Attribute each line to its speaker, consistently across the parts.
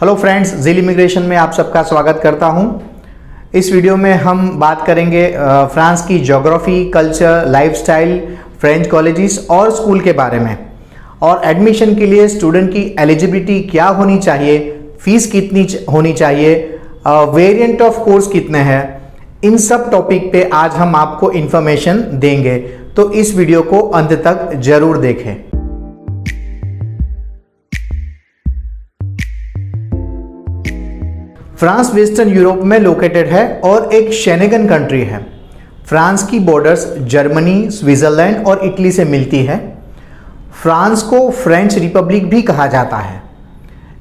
Speaker 1: Hello friends, zeal immigration में आप सबका स्वागत करता हूं। इस वीडियो में हम बात करेंगे फ्रांस की geography, culture, lifestyle, French colleges और स्कूल के बारे में, और एडमिशन के लिए स्टूडेंट की एलिजिबिलिटी क्या होनी चाहिए, फीस कितनी होनी चाहिए, वेरिएंट ऑफ कोर्स कितने हैं, इन सब टॉपिक पे आज हम आपको इन्फॉर्मेशन देंगे। तो इस वीडियो को अंत तक जरूर देखें। फ्रांस वेस्टर्न यूरोप में लोकेटेड है और एक शेनेगन कंट्री है। फ्रांस की बॉर्डर्स जर्मनी, स्विट्जरलैंड और इटली से मिलती है। फ्रांस को फ्रेंच रिपब्लिक भी कहा जाता है।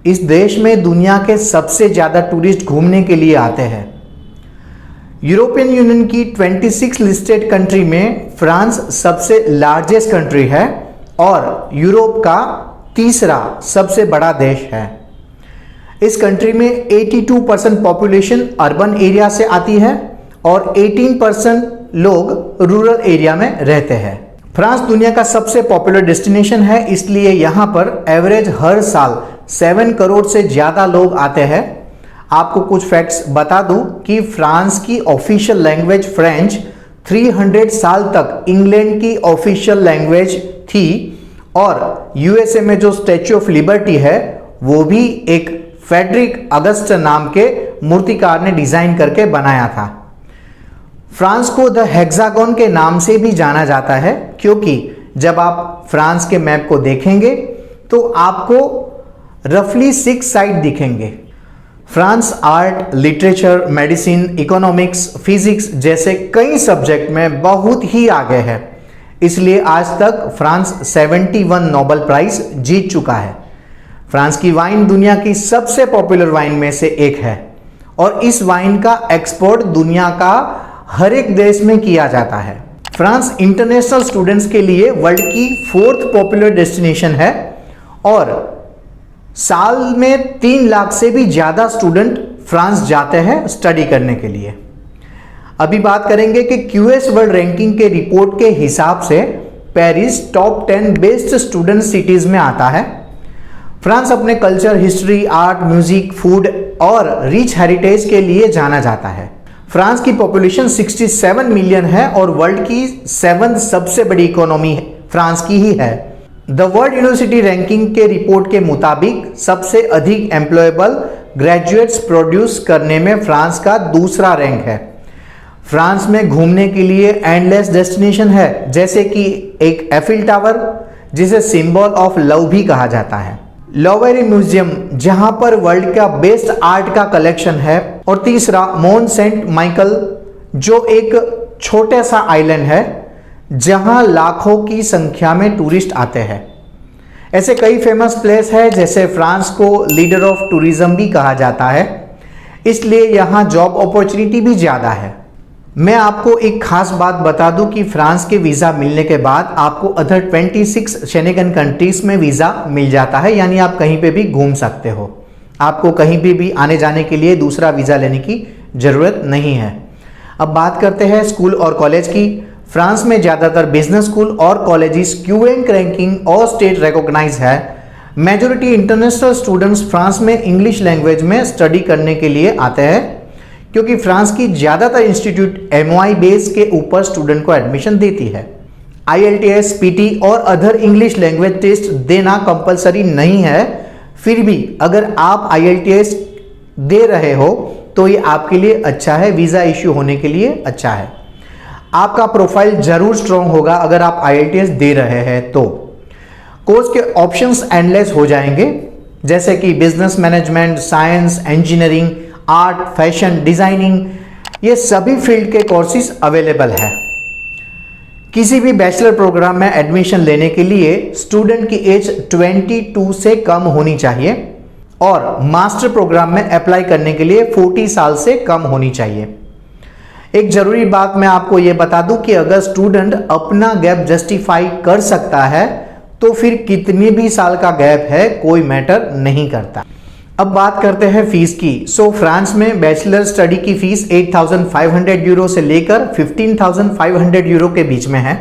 Speaker 1: इस देश में दुनिया के सबसे ज़्यादा टूरिस्ट घूमने के लिए आते हैं। यूरोपियन यूनियन की 26 लिस्टेड कंट्री में फ्रांस सबसे लार्जेस्ट कंट्री है और यूरोप का तीसरा सबसे बड़ा देश है। इस कंट्री में 82% पॉपुलेशन अर्बन एरिया से आती है और 18% लोग रूरल एरिया में रहते हैं। फ्रांस दुनिया का सबसे पॉपुलर डेस्टिनेशन है, इसलिए यहाँ पर एवरेज हर साल 7 करोड़ से ज़्यादा लोग आते हैं। आपको कुछ फैक्ट्स बता दूं कि फ्रांस की ऑफिशियल लैंग्वेज फ्रेंच 300 साल तक इंग्लैंड की ऑफिशियल लैंग्वेज थी और यूएसए में जो स्टैच्यू ऑफ लिबर्टी है वो भी एक फ्रेडरिक अगस्ट नाम के मूर्तिकार ने डिजाइन करके बनाया था। फ्रांस को द हेक्सागन के नाम से भी जाना जाता है, क्योंकि जब आप फ्रांस के मैप को देखेंगे तो आपको रफली 6 साइड दिखेंगे। France art, literature, medicine, economics, physics जैसे कई सब्जेक्ट में बहुत ही आगे है। इसलिए आज तक फ्रांस 71 नोबेल प्राइज जीत चुका है। फ्रांस की वाइन दुनिया की सबसे पॉपुलर वाइन में से एक है और इस वाइन का एक्सपोर्ट दुनिया का हर एक देश में किया जाता है। फ्रांस इंटरनेशनल स्टूडेंट्स के लिए वर्ल्ड की 4th पॉपुलर डेस्टिनेशन है और साल में 3 लाख से भी ज़्यादा स्टूडेंट फ्रांस जाते हैं स्टडी करने के लिए। अभी बात करेंगे कि क्यूएस वर्ल्ड रैंकिंग के रिपोर्ट के हिसाब से Paris top 10 best student cities में आता है। फ्रांस अपने culture, history, art, music, food और रिच हेरिटेज के लिए जाना जाता है। फ्रांस की पॉपुलेशन 67 मिलियन है और वर्ल्ड की 7th सबसे बड़ी इकोनॉमी फ्रांस की ही है। द वर्ल्ड यूनिवर्सिटी रैंकिंग के रिपोर्ट के मुताबिक सबसे अधिक एम्प्लॉयबल ग्रेजुएट्स प्रोड्यूस करने में फ्रांस का दूसरा रैंक है। फ्रांस में घूमने के लिए एंडलेस डेस्टिनेशन है, जैसे कि एक एफिल टावर जिसे सिंबल ऑफ लव भी कहा जाता है, लोवेरी म्यूजियम जहां पर वर्ल्ड का बेस्ट आर्ट का कलेक्शन है, और तीसरा मोंट सेंट माइकल जो एक छोटा सा आइलैंड है जहां लाखों की संख्या में टूरिस्ट आते हैं। ऐसे कई फेमस प्लेस है, जैसे फ्रांस को लीडर ऑफ टूरिज्म भी कहा जाता है, इसलिए यहां जॉब अपॉर्चुनिटी भी ज़्यादा है। मैं आपको एक खास बात बता दूं कि फ्रांस के वीज़ा मिलने के बाद आपको अदर 26 शेनेगन कंट्रीज में वीज़ा मिल जाता है, यानी आप कहीं पे भी घूम सकते हो। आपको कहीं भी आने जाने के लिए दूसरा वीज़ा लेने की ज़रूरत नहीं है। अब बात करते हैं स्कूल और कॉलेज की। फ्रांस में ज़्यादातर बिजनेस स्कूल और कॉलेजेस क्यूएंक रैंकिंग और स्टेट रिकॉग्नाइज है। मेजॉरिटी इंटरनेशनल स्टूडेंट्स फ्रांस में इंग्लिश लैंग्वेज में स्टडी करने के लिए आते हैं, क्योंकि फ्रांस की ज़्यादातर इंस्टीट्यूट MOI बेस के ऊपर स्टूडेंट को एडमिशन देती है। IELTS, PT और अदर इंग्लिश लैंग्वेज टेस्ट देना कंपलसरी नहीं है। फिर भी अगर आप IELTS दे रहे हो तो ये आपके लिए अच्छा है, वीज़ा इश्यू होने के लिए अच्छा है। आपका प्रोफाइल जरूर स्ट्रॉन्ग होगा अगर आप IELTS दे रहे हैं तो। कोर्स के ऑप्शंस एंडलेस हो जाएंगे, जैसे कि business management, science, engineering, art, fashion, designing, ये सभी फील्ड के कोर्सेज अवेलेबल है। किसी भी बैचलर प्रोग्राम में एडमिशन लेने के लिए स्टूडेंट की एज 22 से कम होनी चाहिए और मास्टर प्रोग्राम में अप्लाई करने के लिए 40 साल से कम होनी चाहिए। एक जरूरी बात मैं आपको ये बता दूं कि अगर स्टूडेंट अपना गैप जस्टिफाई कर सकता है तो फिर कितने भी साल का गैप है कोई मैटर नहीं करता। अब बात करते हैं फीस की। फ्रांस में बैचलर स्टडी की फीस 8,500 यूरो से लेकर 15,500 यूरो के बीच में है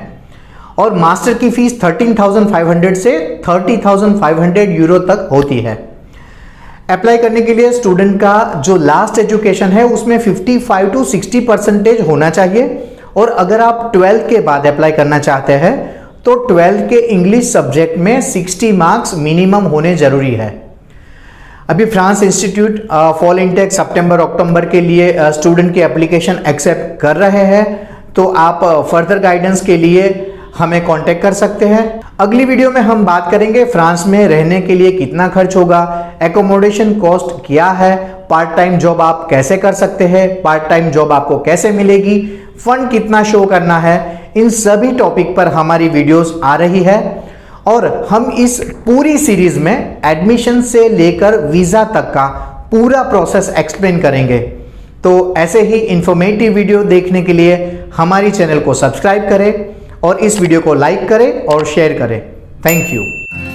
Speaker 1: और मास्टर की फीस 13,500 से 30,500 यूरो तक होती है। अप्लाई करने के लिए स्टूडेंट का जो लास्ट एजुकेशन है उसमें 55 to 60% होना चाहिए। और अगर आप 12th के बाद अप्लाई करना चाहते हैं तो 12th के इंग्लिश सब्जेक्ट में 60 मार्क्स मिनिमम होने जरूरी है। अभी फ्रांस इंस्टीट्यूट फॉल इनटेक सितंबर अक्टूबर के लिए स्टूडेंट की एप्लीकेशन एक्सेप्ट कर रहे हैं, तो आप फर्दर गाइडेंस के लिए हमें कांटेक्ट कर सकते हैं। अगली वीडियो में हम बात करेंगे फ्रांस में रहने के लिए कितना खर्च होगा, एकोमोडेशन कॉस्ट क्या है, पार्ट टाइम जॉब आप कैसे कर सकते हैं, पार्ट टाइम जॉब आपको कैसे मिलेगी, फंड कितना शो करना है, इन सभी टॉपिक पर हमारी वीडियोस आ रही है। और हम इस पूरी सीरीज में एडमिशन से लेकर वीजा तक का पूरा प्रोसेस एक्सप्लेन करेंगे। तो ऐसे ही इंफॉर्मेटिव वीडियो देखने के लिए हमारी चैनल को सब्सक्राइब करें और इस वीडियो को लाइक करें और शेयर करें। Thank you.